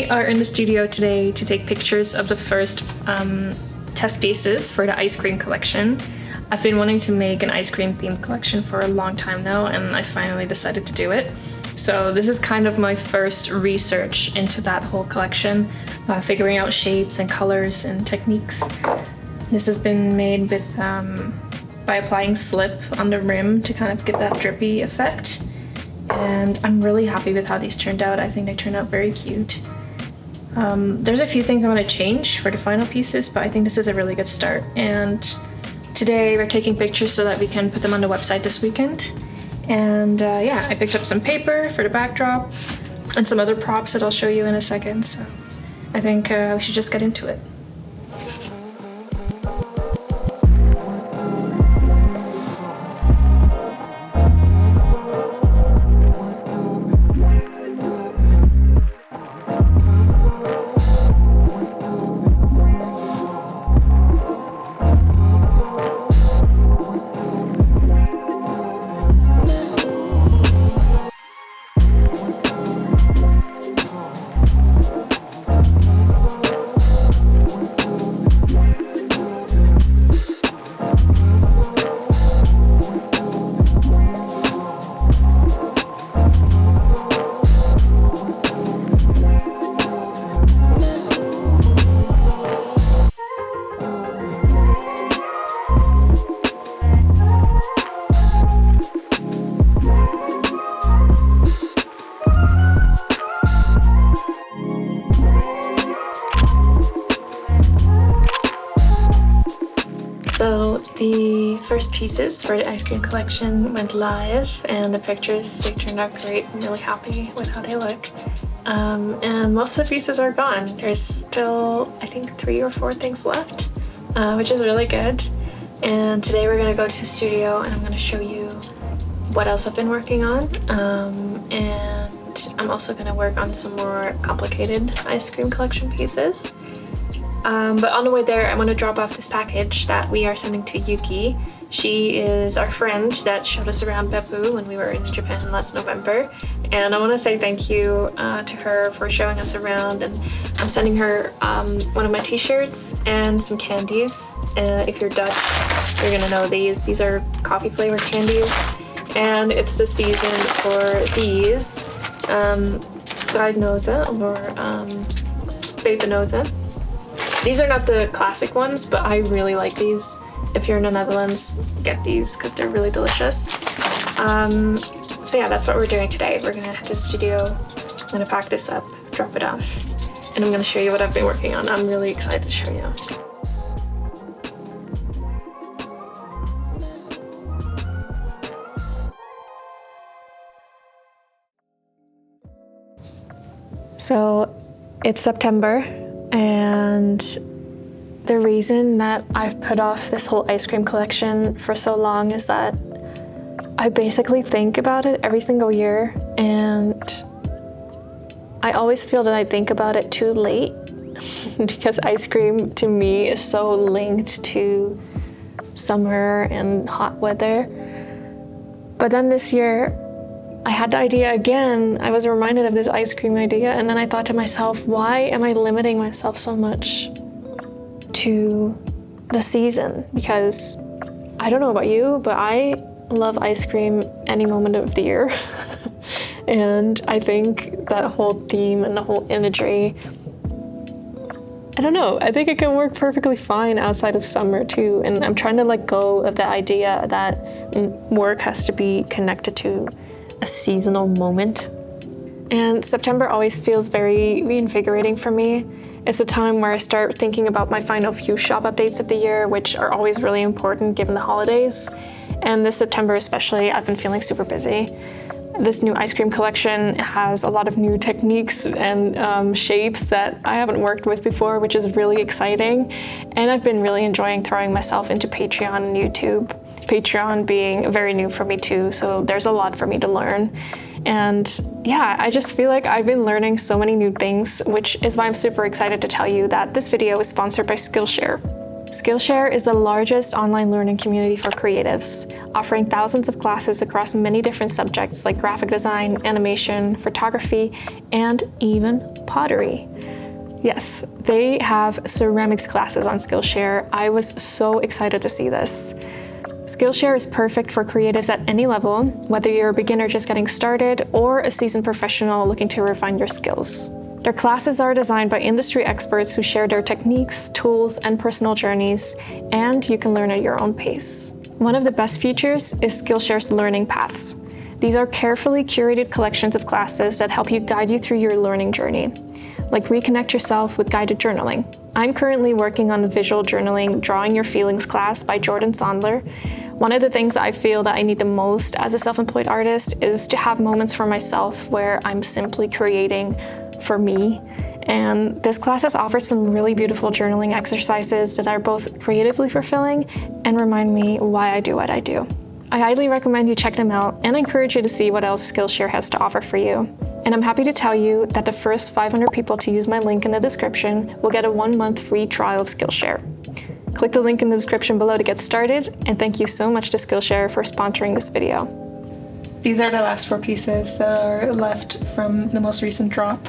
We are in the studio today to take pictures of the first test pieces for the ice cream collection. I've been wanting to make an ice cream themed collection for a long time now, and I finally decided to do it. So this is kind of my first research into that whole collection, figuring out shapes and colors and techniques. This has been made with by applying slip on the rim to kind of get that drippy effect. And I'm really happy with how these turned out. I think they turned out very cute. There's a few things I want to change for the final pieces, but I think this is a really good start. And today we're taking pictures so that we can put them on the website this weekend. And yeah, I picked up some paper for the backdrop and some other props that I'll show you in a second. So I think we should just get into it. So the first pieces for the ice cream collection went live, and the pictures, they turned out great. I'm really happy with how they look. And most of the pieces are gone. There's still, I think, 3 or 4 things left, which is really good. And today we're gonna go to the studio and I'm gonna show you what else I've been working on. And I'm also gonna work on some more complicated ice cream collection pieces. But on the way there, I want to drop off this package that we are sending to Yuki. She is our friend that showed us around Beppu when we were in Japan last November. And I want to say thank you to her for showing us around. And I'm sending her one of my t-shirts and some candies. If you're Dutch, you're going to know these. These are coffee flavored candies. And it's the season for these. Druidnoten or pepernoten. These are not the classic ones, but I really like these. If you're in the Netherlands, get these because they're really delicious. So yeah, that's what we're doing today. We're gonna head to the studio, I'm gonna pack this up, drop it off, and I'm gonna show you what I've been working on. I'm really excited to show you. So it's September. And the reason that I've put off this whole ice cream collection for so long is that I basically think about it every single year, and I always feel that I think about it too late because ice cream to me is so linked to summer and hot weather. But then this year, I had the idea again. I was reminded of this ice cream idea, and then I thought to myself, why am I limiting myself so much to the season? Because I don't know about you, but I love ice cream any moment of the year. And I think that whole theme and the whole imagery, I don't know, I think it can work perfectly fine outside of summer too. And I'm trying to let go of the idea that work has to be connected to a seasonal moment. And September always feels very reinvigorating for me. It's a time where I start thinking about my final few shop updates of the year, which are always really important given the holidays. And this September especially, I've been feeling super busy. This new ice cream collection has a lot of new techniques and shapes that I haven't worked with before, which is really exciting. And I've been really enjoying throwing myself into Patreon and YouTube. Patreon being very new for me too, so there's a lot for me to learn. And yeah, I just feel like I've been learning so many new things, which is why I'm super excited to tell you that this video is sponsored by Skillshare. Skillshare is the largest online learning community for creatives, offering thousands of classes across many different subjects like graphic design, animation, photography, and even pottery. Yes, they have ceramics classes on Skillshare. I was so excited to see this. Skillshare is perfect for creatives at any level, whether you're a beginner just getting started or a seasoned professional looking to refine your skills. Their classes are designed by industry experts who share their techniques, tools, and personal journeys, and you can learn at your own pace. One of the best features is Skillshare's learning paths. These are carefully curated collections of classes that help you guide you through your learning journey, like Reconnect Yourself with Guided Journaling. I'm currently working on the visual journaling Drawing Your Feelings class by Jordan Sondler. One of the things I feel that I need the most as a self-employed artist is to have moments for myself where I'm simply creating for me. And this class has offered some really beautiful journaling exercises that are both creatively fulfilling and remind me why I do what I do. I highly recommend you check them out and I encourage you to see what else Skillshare has to offer for you. And I'm happy to tell you that the first 500 people to use my link in the description will get a 1-month free trial of Skillshare. Click the link in the description below to get started, and thank you so much to Skillshare for sponsoring this video. These are the last 4 pieces that are left from the most recent drop.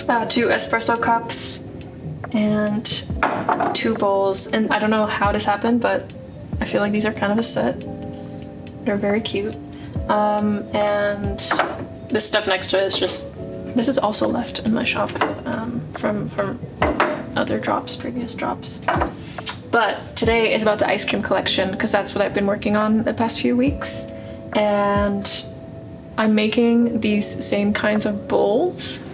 2 espresso cups and 2 bowls, and I don't know how this happened, but I feel like these are kind of a set. They're very cute. And this stuff next to it is just, this is also left in my shop from other drops, previous drops. But today is about the ice cream collection because that's what I've been working on the past few weeks. And I'm making these same kinds of bowls,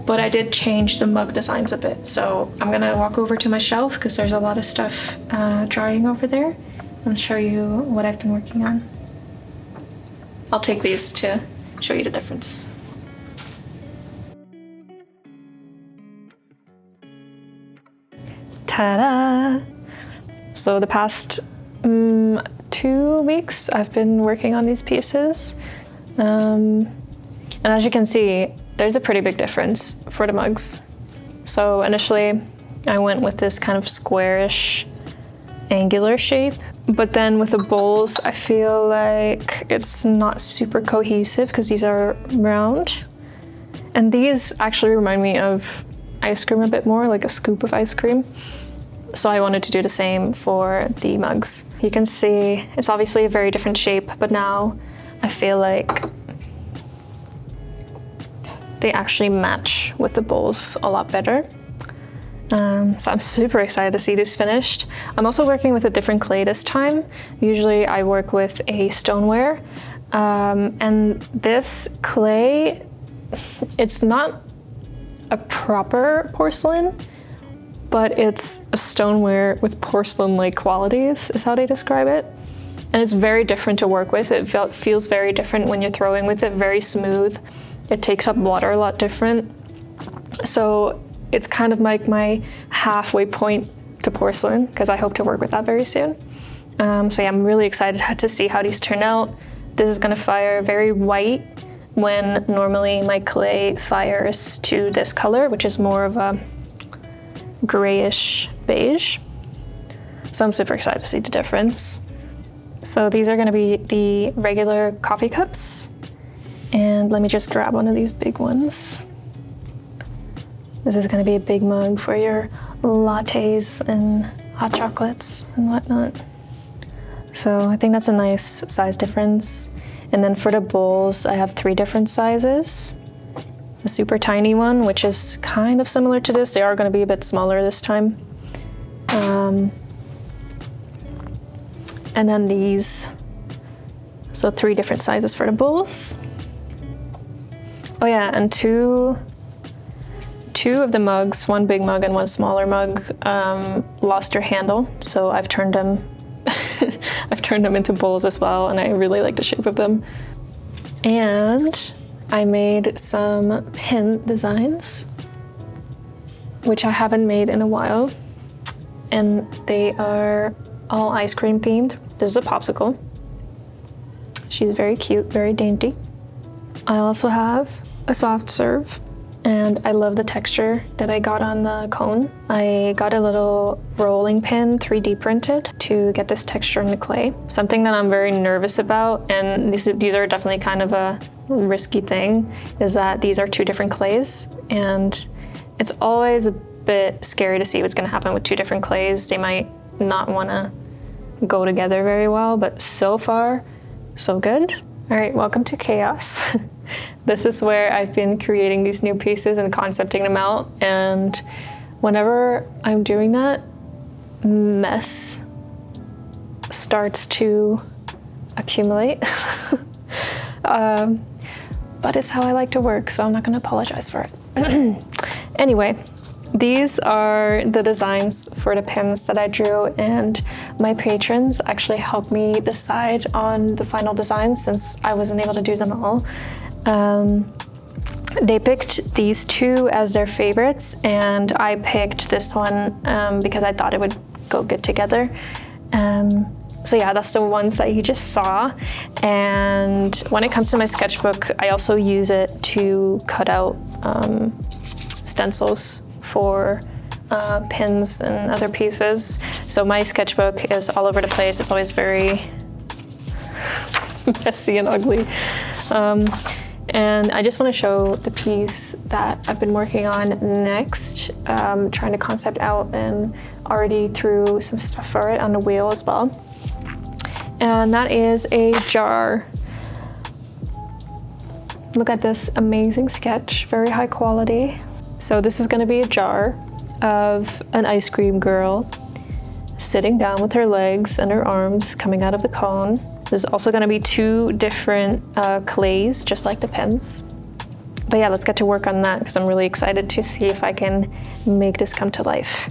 but I did change the mug designs a bit. So I'm gonna walk over to my shelf because there's a lot of stuff drying over there and show you what I've been working on. I'll take these to show you the difference. Ta-da! So the past 2 weeks I've been working on these pieces. And as you can see, there's a pretty big difference for the mugs. So initially I went with this kind of squarish, angular shape, but then with the bowls I feel like it's not super cohesive because these are round. And these actually remind me of ice cream a bit more, like a scoop of ice cream. So I wanted to do the same for the mugs. You can see it's obviously a very different shape, but now I feel like they actually match with the bowls a lot better. So I'm super excited to see this finished. I'm also working with a different clay this time. Usually I work with a stoneware, and this clay, it's not a proper porcelain, but it's a stoneware with porcelain-like qualities, is how they describe it. And it's very different to work with. It feels very different when you're throwing with it, very smooth. It takes up water a lot different. So it's kind of like my halfway point to porcelain, because I hope to work with that very soon. So yeah, I'm really excited to see how these turn out. This is gonna fire very white when normally my clay fires to this color, which is more of a grayish beige. So I'm super excited to see the difference. So these are gonna be the regular coffee cups. And let me just grab one of these big ones. This is gonna be a big mug for your lattes and hot chocolates and whatnot. So I think that's a nice size difference. And then for the bowls, I have 3 different sizes. A super tiny one, which is kind of similar to this. They are gonna be a bit smaller this time. And then these. So 3 different sizes for the bowls. Oh yeah, and two of the mugs, one big mug and one smaller mug, lost their handle. So I've turned them into bowls as well, and I really like the shape of them. And I made some pin designs, which I haven't made in a while. And they are all ice cream themed. This is a popsicle. She's very cute, very dainty. I also have a soft serve, and I love the texture that I got on the cone. I got a little rolling pin 3D printed to get this texture in the clay. Something that I'm very nervous about, and these are definitely kind of a risky thing, is that these are 2 different clays, and it's always a bit scary to see what's gonna happen with 2 different clays. They might not wanna go together very well, but so far, so good. All right, welcome to chaos. This is where I've been creating these new pieces and concepting them out, and whenever I'm doing that, mess starts to accumulate. But it's how I like to work, so I'm not gonna apologize for it. Anyway, these are the designs for the pins that I drew, and my patrons actually helped me decide on the final designs since I wasn't able to do them all. They picked these 2 as their favorites, and I picked this one because I thought it would go good together. So yeah, that's the ones that you just saw. And when it comes to my sketchbook, I also use it to cut out stencils for pins and other pieces. So my sketchbook is all over the place. It's always very messy and ugly. And I just want to show the piece that I've been working on next, trying to concept out, and already threw some stuff for it on the wheel as well. And that is a jar. Look at this amazing sketch, very high quality. So this is going to be a jar of an ice cream girl sitting down with her legs and her arms coming out of the cone. There's also going to be 2 different clays, just like the pins. But yeah, let's get to work on that because I'm really excited to see if I can make this come to life.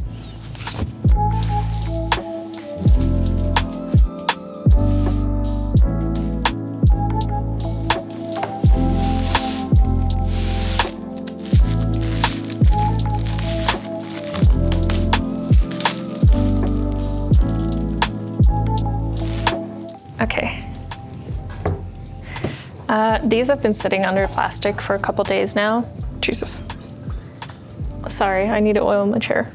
Okay. These have been sitting under plastic for a couple days now. Jesus. Sorry, I need to oil my chair.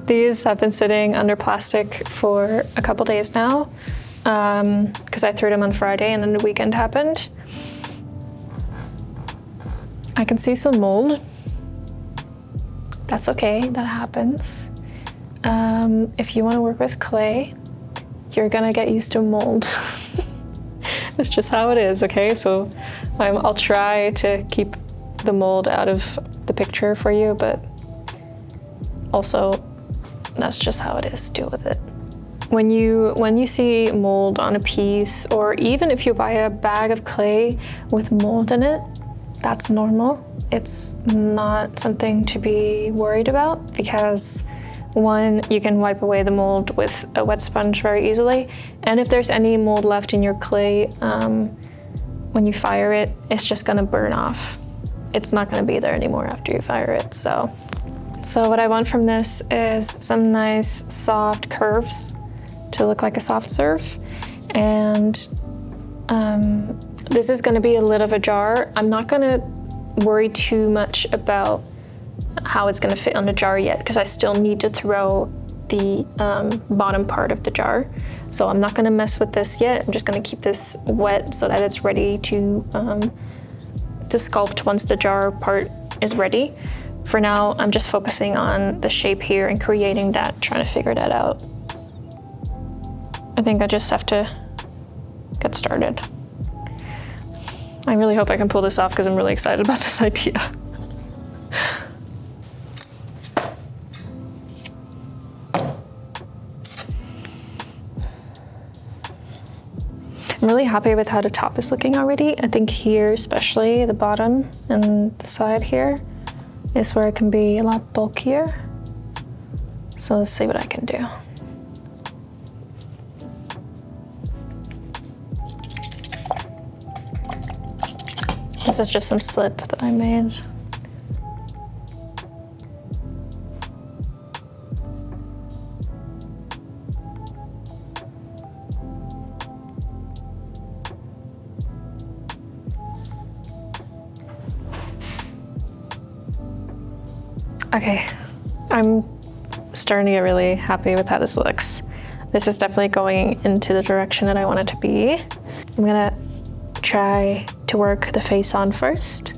These have been sitting under plastic for a couple days now because I threw them on Friday and then the weekend happened. I can see some mold. That's okay, that happens. If you want to work with clay, you're gonna get used to mold. It's just how it is, okay? So I'll try to keep the mold out of the picture for you, but also that's just how it is. Deal with it. When you see mold on a piece, or even if you buy a bag of clay with mold in it, that's normal. It's not something to be worried about because 1, you can wipe away the mold with a wet sponge very easily. And if there's any mold left in your clay, when you fire it, it's just gonna burn off. It's not gonna be there anymore after you fire it. So what I want from this is some nice soft curves to look like a soft serve. And this is gonna be a lid of a jar. I'm not gonna worry too much about how it's going to fit on the jar yet because I still need to throw the bottom part of the jar. So I'm not going to mess with this yet. I'm just going to keep this wet so that it's ready to sculpt once the jar part is ready. For now, I'm just focusing on the shape here and creating that, trying to figure that out. I think I just have to get started. I really hope I can pull this off because I'm really excited about this idea. I'm really happy with how the top is looking already. I think here, especially the bottom and the side here, is where it can be a lot bulkier. So let's see what I can do. This is just some slip that I made. Okay, I'm starting to get really happy with how this looks. This is definitely going into the direction that I want it to be. I'm gonna try to work the face on first,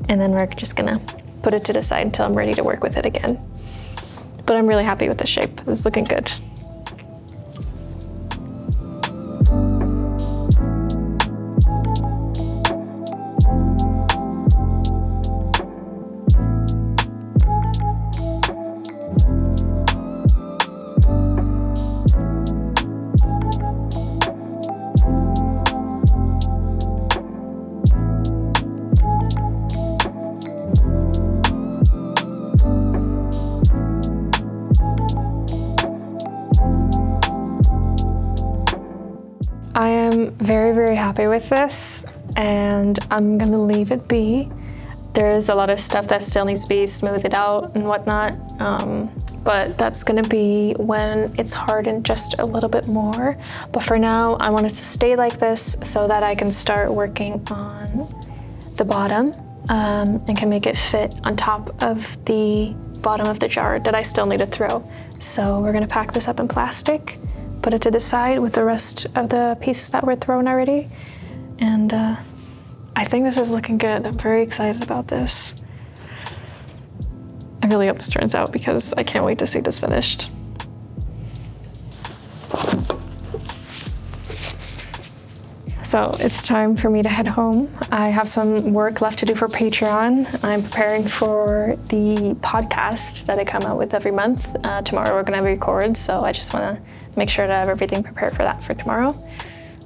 and then we're just gonna put it to the side until I'm ready to work with it again. But I'm really happy with the shape. This is looking good. I am very, very happy with this, and I'm gonna leave it be. There's a lot of stuff that still needs to be smoothed out and whatnot, but that's gonna be when it's hardened just a little bit more. But for now, I want it to stay like this so that I can start working on the bottom and can make it fit on top of the bottom of the jar that I still need to throw. So we're gonna pack this up in plastic, put it to the side with the rest of the pieces that were thrown already. And I think this is looking good. I'm very excited about this. I really hope this turns out because I can't wait to see this finished. So it's time for me to head home. I have some work left to do for Patreon. I'm preparing for the podcast that I come out with every month. Tomorrow we're gonna record, so I just wanna make sure to have everything prepared for that for tomorrow.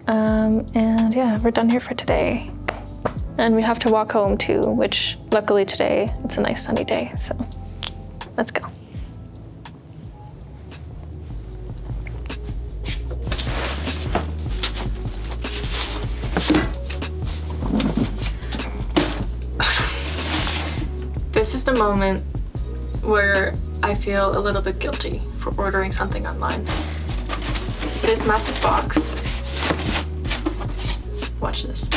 And yeah, we're done here for today. And we have to walk home too, which luckily today it's a nice sunny day, so let's go. This is the moment where I feel a little bit guilty for ordering something online. This massive box. Watch this.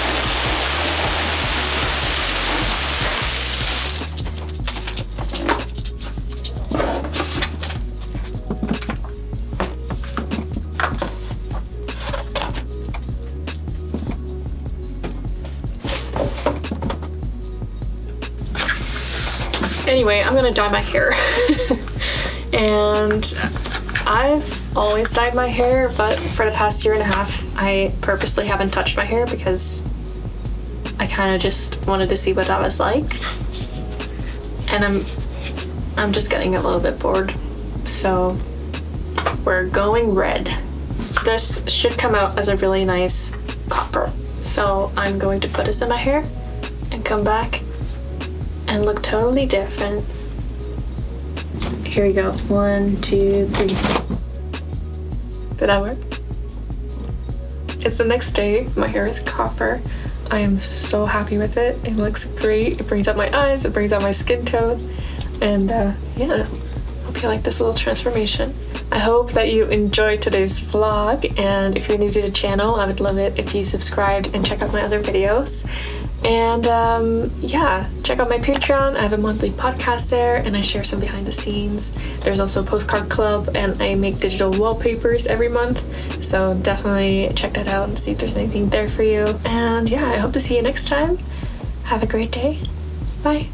Anyway, I'm gonna dye my hair. And I've always dyed my hair, but for the past year and a half, I purposely haven't touched my hair because I kind of just wanted to see what that was like. And I'm just getting a little bit bored. So we're going red. This should come out as a really nice copper. So I'm going to put this in my hair and come back and look totally different. Here we go. 1, 2, 3. Did that work? It's the next day. My hair is copper. I am so happy with it. It looks great. It brings out my eyes. It brings out my skin tone. And yeah, hope you like this little transformation. I hope that you enjoyed today's vlog. And if you're new to the channel, I would love it if you subscribed and check out my other videos. And yeah, check out my Patreon. I have a monthly podcast there and I share some behind the scenes. There's also a postcard club and I make digital wallpapers every month. So definitely check that out and see if there's anything there for you. And yeah, I hope to see you next time. Have a great day. Bye.